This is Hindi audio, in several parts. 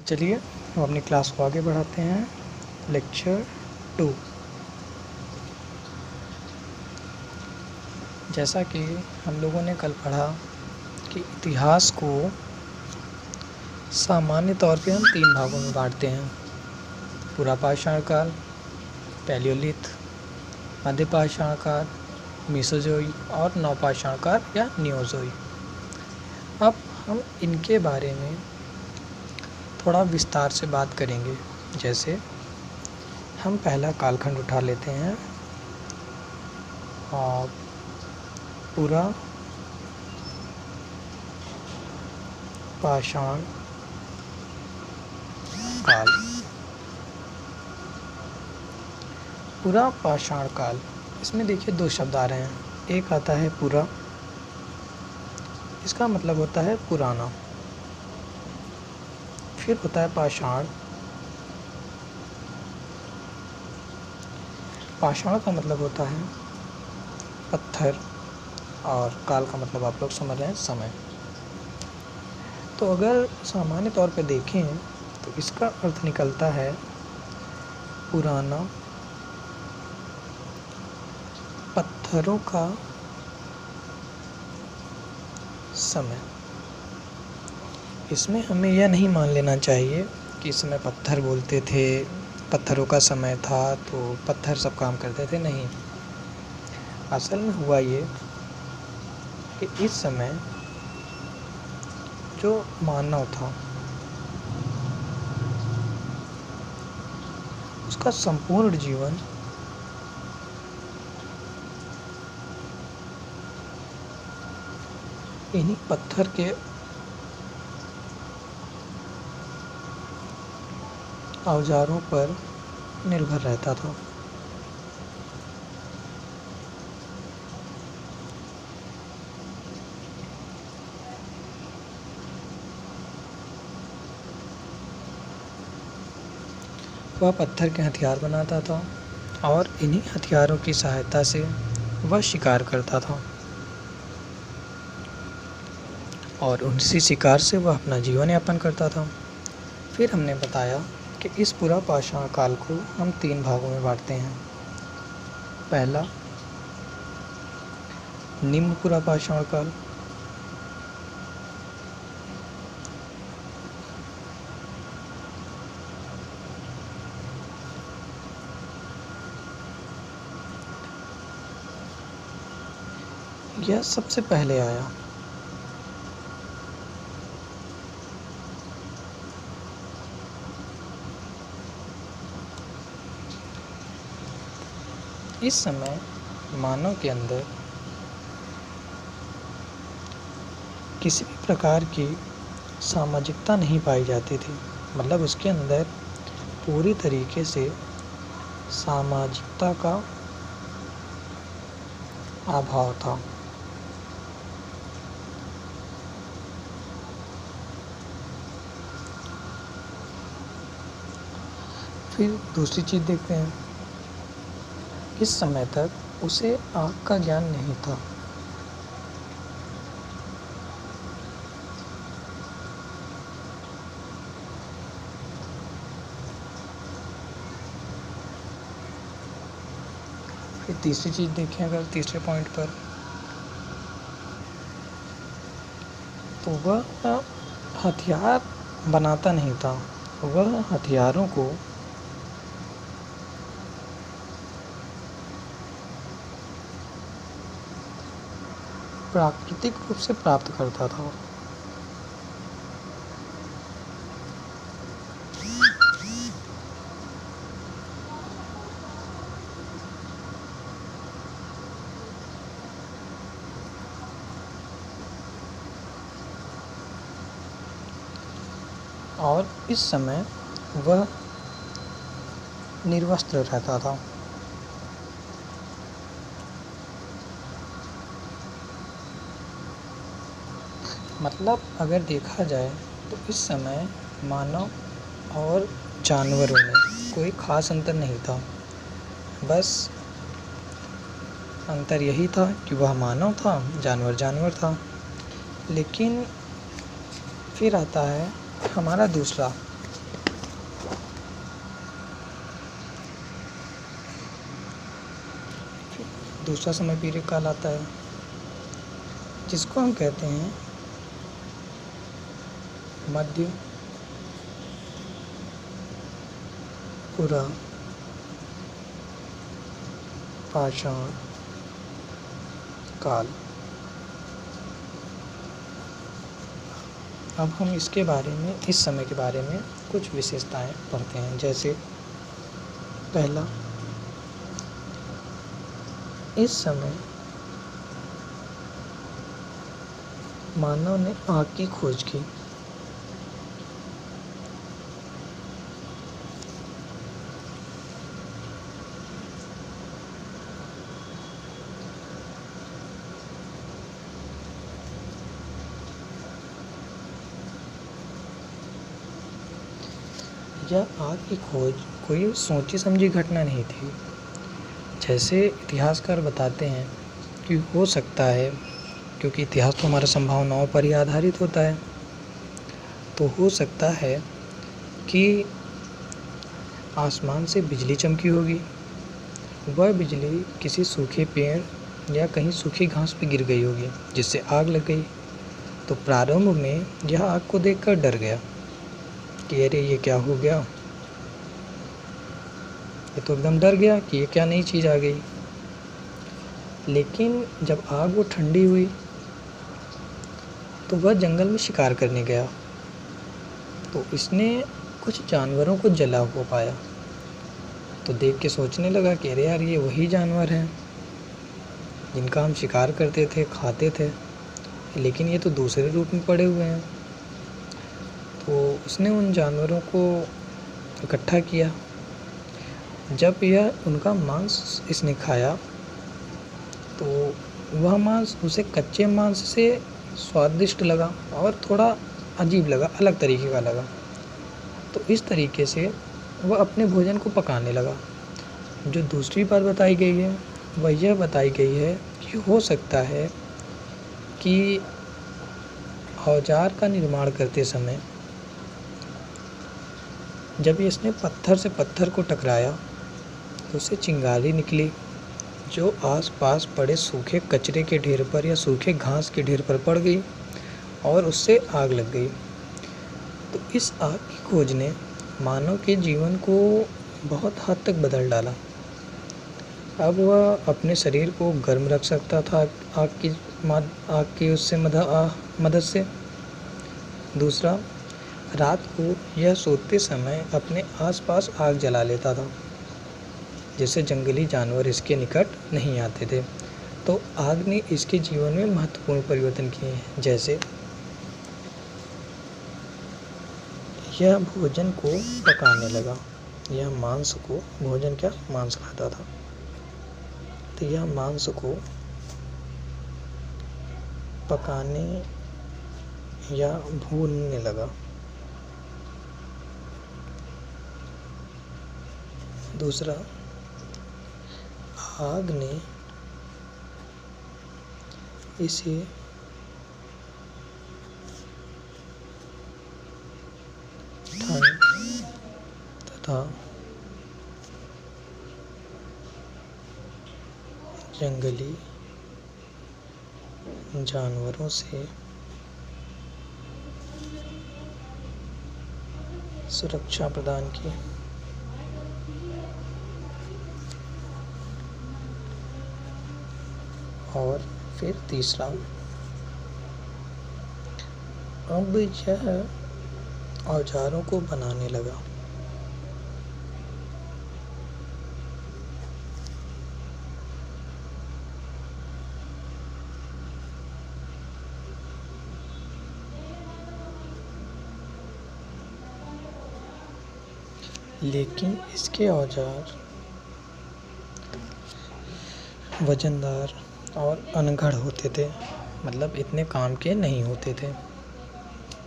चलिए हम अपनी क्लास को आगे बढ़ाते हैं। लेक्चर 2। जैसा कि हम लोगों ने कल पढ़ा कि इतिहास को सामान्य तौर पे हम 3 भागों में बांटते हैं। पुरापाषाण काल, पैलियोलिथ, मध्यपाषाण काल, मेसोजोइक और नवपाषाण काल या नियोजोइक। अब हम इनके बारे में थोड़ा विस्तार से बात करेंगे। जैसे हम पहला कालखंड उठा लेते हैं और पुरापाषाण काल। पुरापाषाण काल, इसमें देखिए 2 शब्द आ रहे हैं। एक आता है पुरा, इसका मतलब होता है पुराना। फिर होता है पाषाण। पाषाण का मतलब होता है पत्थर और काल का मतलब आप लोग समझ रहे हैं समय। तो अगर सामान्य तौर पे देखें तो इसका अर्थ निकलता है पुराना, पत्थरों का समय। इसमें हमें यह नहीं मान लेना चाहिए कि इस समय पत्थर बोलते थे, पत्थरों का समय था तो पत्थर सब काम करते थे। नहीं, असल में हुआ ये कि इस समय जो मानव था उसका संपूर्ण जीवन इन्हीं पत्थर के औजारों पर निर्भर रहता था। वह पत्थर के हथियार बनाता था और इन्हीं हथियारों की सहायता से वह शिकार करता था और उसी शिकार से वह अपना जीवन यापन करता था। फिर हमने बताया कि इस पुरापाषाण काल को हम 3 भागों में बांटते हैं। पहला निम्न पुरापाषाण काल, यह सबसे पहले आया। इस समय मानव के अंदर किसी भी प्रकार की सामाजिकता नहीं पाई जाती थी। मतलब उसके अंदर पूरी तरीके से सामाजिकता का अभाव था। फिर दूसरी चीज़ देखते हैं, इस समय तक उसे आग का ज्ञान नहीं था। फिर तीसरी चीज़ देखें अगर तीसरे पॉइंट पर, तो वह हथियार बनाता नहीं था। वह हथियारों को प्राकृतिक रूप से प्राप्त करता था। और इस समय वह निर्वस्त्र रहता था। मतलब अगर देखा जाए तो इस समय मानव और जानवरों में कोई खास अंतर नहीं था। बस अंतर यही था कि वह मानव था, जानवर जानवर था। लेकिन फिर आता है हमारा दूसरा दूसरा समय पीरियड कहलाता है, जिसको हम कहते हैं मध्य पुरा पाषाण काल। अब हम इसके बारे में, इस समय के बारे में कुछ विशेषताएं पढ़ते हैं। जैसे पहला, इस समय मानव ने आग की खोज की। यह आग की खोज कोई सोची समझी घटना नहीं थी। जैसे इतिहासकार बताते हैं कि हो सकता है, क्योंकि इतिहास तो हमारा संभावनाओं पर ही आधारित होता है, तो हो सकता है कि आसमान से बिजली चमकी होगी। वह बिजली किसी सूखे पेड़ या कहीं सूखी घास पर गिर गई होगी, जिससे आग लग गई। तो प्रारंभ में यह आग को देखकर डर गया कि अरे ये क्या हो गया, ये तो एकदम डर गया कि ये क्या नई चीज़ आ गई। लेकिन जब आग वो ठंडी हुई तो वह जंगल में शिकार करने गया, तो इसने कुछ जानवरों को जला हुआ पाया। तो देख के सोचने लगा कि अरे यार, ये वही जानवर हैं जिनका हम शिकार करते थे, खाते थे, लेकिन ये तो दूसरे रूप में पड़े हुए हैं। तो उसने उन जानवरों को इकट्ठा किया। जब यह उनका मांस इसने खाया तो वह मांस उसे कच्चे मांस से स्वादिष्ट लगा और थोड़ा अजीब लगा, अलग तरीके का लगा। तो इस तरीके से वह अपने भोजन को पकाने लगा। जो दूसरी बात बताई गई है वह यह बताई गई है कि हो सकता है कि औजार का निर्माण करते समय जब इसने पत्थर से पत्थर को टकराया तो उससे चिंगारी निकली, जो आसपास पड़े सूखे कचरे के ढेर पर या सूखे घास के ढेर पर पड़ गई और उससे आग लग गई। तो इस आग की खोज ने मानव के जीवन को बहुत हद तक बदल डाला। अब वह अपने शरीर को गर्म रख सकता था आग की उससे मदद से। दूसरा, रात को यह सोते समय अपने आसपास आग जला लेता था, जिससे जंगली जानवर इसके निकट नहीं आते थे। तो आग ने इसके जीवन में महत्वपूर्ण परिवर्तन किए हैं। जैसे यह भोजन को पकाने लगा, यह मांस को, भोजन क्या, मांस खाता था, तो यह मांस को पकाने या भूनने लगा। दूसरा, आग ने इसे ठंड तथा जंगली जानवरों से सुरक्षा प्रदान की। और फिर तीसरा, अब यह औजारों को बनाने लगा। लेकिन इसके औजार वजनदार और अनगढ़ होते थे, मतलब इतने काम के नहीं होते थे।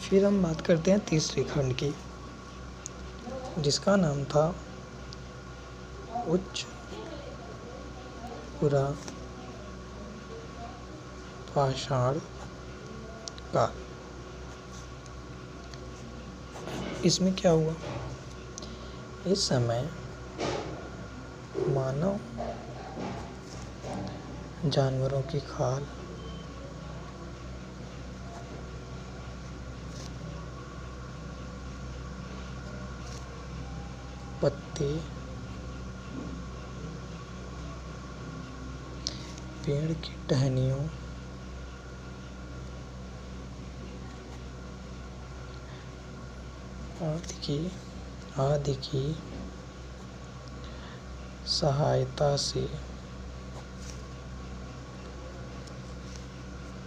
फिर हम बात करते हैं तीसरे खंड की, जिसका नाम था उच्च पुरा पाषाण काल। इसमें क्या हुआ, इस समय मानव जानवरों की खाल, पत्ते, पेड़ की टहनियों, आदि की सहायता से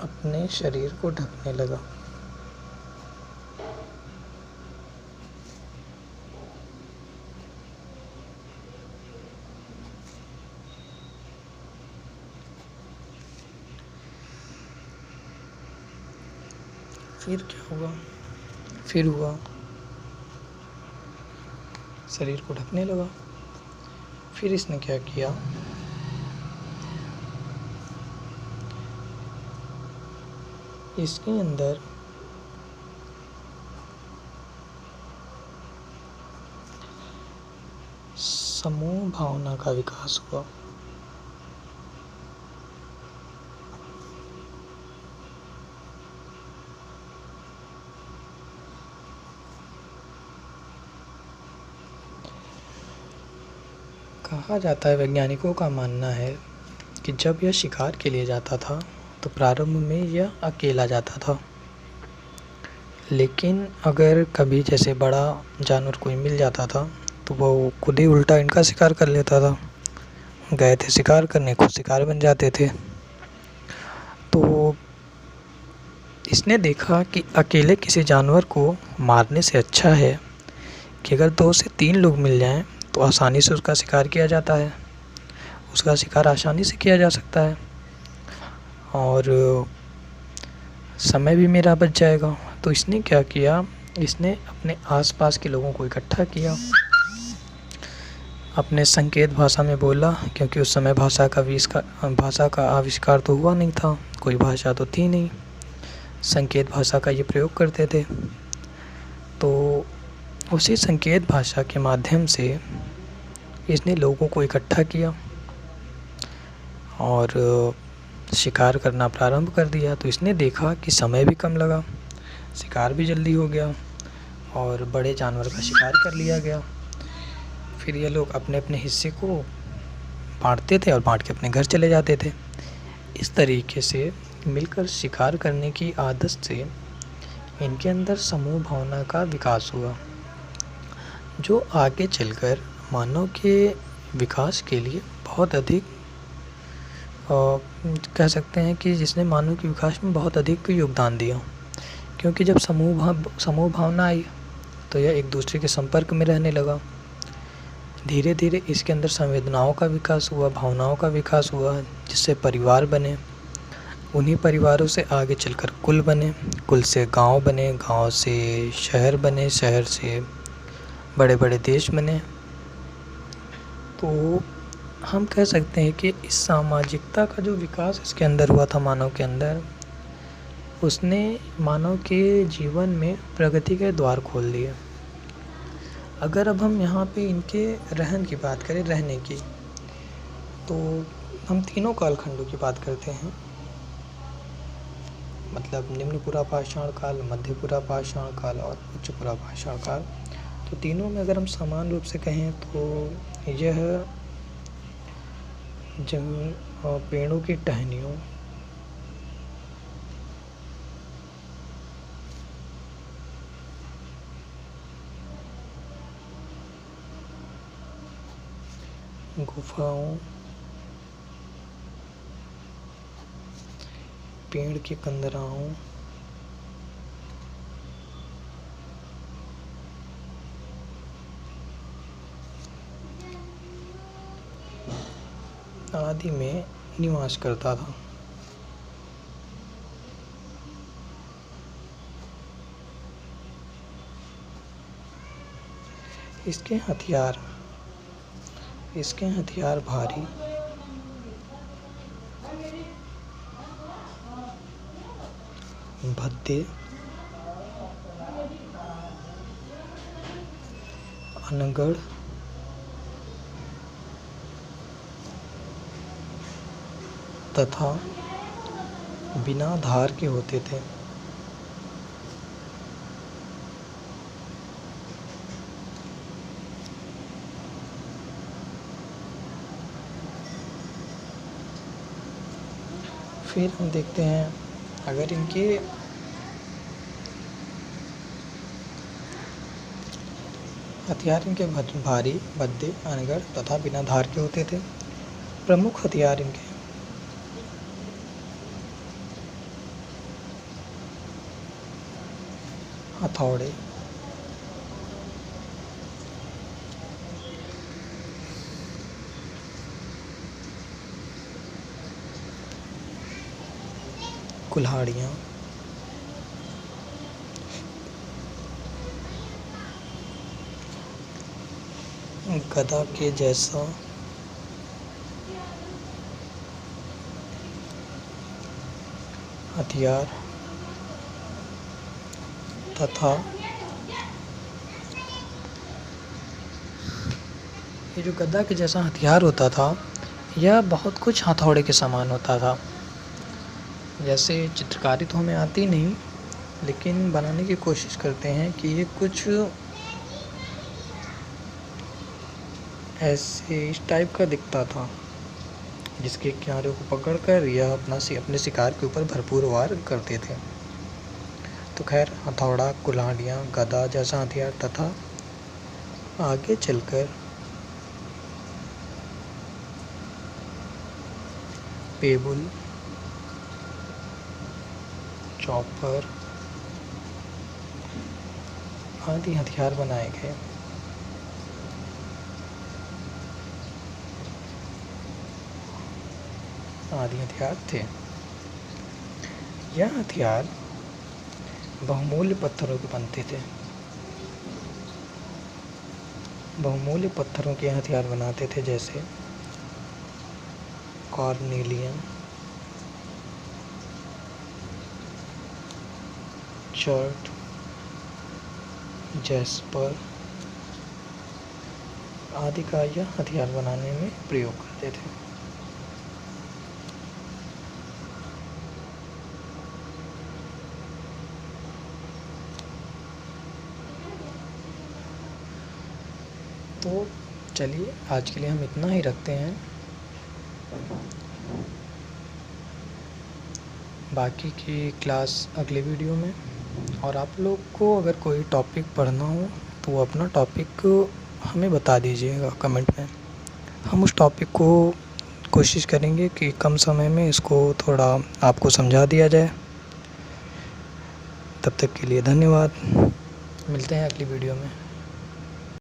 अपने शरीर को ढकने लगा। फिर क्या हुआ? फिर हुआ शरीर को ढकने लगा। फिर इसने क्या किया? इसके अंदर समूह भावना का विकास हुआ। कहा जाता है, वैज्ञानिकों का मानना है कि जब यह शिकार के लिए जाता था तो प्रारंभ में यह अकेला जाता था, लेकिन अगर कभी जैसे बड़ा जानवर कोई मिल जाता था तो वो खुद ही उल्टा इनका शिकार कर लेता था। गए थे शिकार करने, खुद शिकार बन जाते थे। तो इसने देखा कि अकेले किसी जानवर को मारने से अच्छा है कि अगर 2 से 3 लोग मिल जाएं तो आसानी से उसका शिकार किया जाता है, उसका शिकार आसानी से किया जा सकता है और समय भी मेरा बच जाएगा। तो इसने क्या किया? इसने अपने आसपास के लोगों को इकट्ठा किया, अपने संकेत भाषा में बोला, क्योंकि उस समय भाषा का आविष्कार तो हुआ नहीं था, कोई भाषा तो थी नहीं, संकेत भाषा का ये प्रयोग करते थे। तो उसी संकेत भाषा के माध्यम से इसने लोगों को इकट्ठा किया और शिकार करना प्रारंभ कर दिया। तो इसने देखा कि समय भी कम लगा, शिकार भी जल्दी हो गया और बड़े जानवर का शिकार कर लिया गया। फिर ये लोग अपने अपने हिस्से को बांटते थे और बांट के अपने घर चले जाते थे। इस तरीके से मिलकर शिकार करने की आदत से इनके अंदर समूह भावना का विकास हुआ, जो आगे चलकर मानव के विकास के लिए बहुत अधिक कह सकते हैं कि जिसने मानव के विकास में बहुत अधिक योगदान दिया। क्योंकि जब समूह भावना आई तो यह एक दूसरे के संपर्क में रहने लगा। धीरे धीरे इसके अंदर संवेदनाओं का विकास हुआ, भावनाओं का विकास हुआ, जिससे परिवार बने। उन्हीं परिवारों से आगे चलकर कुल बने, कुल से गांव बने, गांव से शहर बने, शहर से बड़े बड़े देश बने। तो हम कह सकते हैं कि इस सामाजिकता का जो विकास इसके अंदर हुआ था मानव के अंदर, उसने मानव के जीवन में प्रगति के द्वार खोल दिए। अगर अब हम यहाँ पे इनके रहन की बात करें, रहने की, तो हम तीनों कालखंडों की बात करते हैं, मतलब निम्न पुरापाषाण काल, मध्य पुरापाषाण काल और उच्च पुरापाषाण काल। तो तीनों में अगर हम समान रूप से कहें तो यह पेड़ों की टहनियों, गुफाओं, पेड़ की कंदराओं, आदि में निवास करता था। इसके हथियार भारी, भद्दे, अनगढ़, तथा बिना धार के होते थे। फिर हम देखते हैं अगर इनके हथियार इनके भारी, भद्दे, अनगढ़ तथा बिना धार के होते थे। प्रमुख हथियार इनके हथौड़े, कुल्हाड़ियाँ, गदा के जैसा हथियार तथा ये जो गदा के जैसा हथियार होता था यह बहुत कुछ हथौड़े के समान होता था। जैसे चित्रकारी तो हमें आती नहीं, लेकिन बनाने की कोशिश करते हैं कि ये कुछ ऐसे इस टाइप का दिखता था, जिसके किनारे को पकड़कर यह अपने शिकार के ऊपर भरपूर वार करते थे। तो खैर, हथौड़ा, कुल्हाड़ियाँ, गदा जैसा हथियार तथा आगे चलकर पेबुल, चॉपर आदि हथियार बनाए गए। आदि हथियार थे। यह हथियार बहुमूल्य पत्थरों के बनते थे। बहुमूल्य पत्थरों के हथियार बनाते थे, जैसे कॉर्नेलियन, चर्ट, जैस्पर आदि का यह हथियार बनाने में प्रयोग करते थे। तो चलिए, आज के लिए हम इतना ही रखते हैं। बाकी की क्लास अगले वीडियो में। और आप लोग को अगर कोई टॉपिक पढ़ना हो तो वो अपना टॉपिक हमें बता दीजिएगा कमेंट में। हम उस टॉपिक को कोशिश करेंगे कि कम समय में इसको थोड़ा आपको समझा दिया जाए। तब तक के लिए धन्यवाद। मिलते हैं अगली वीडियो में।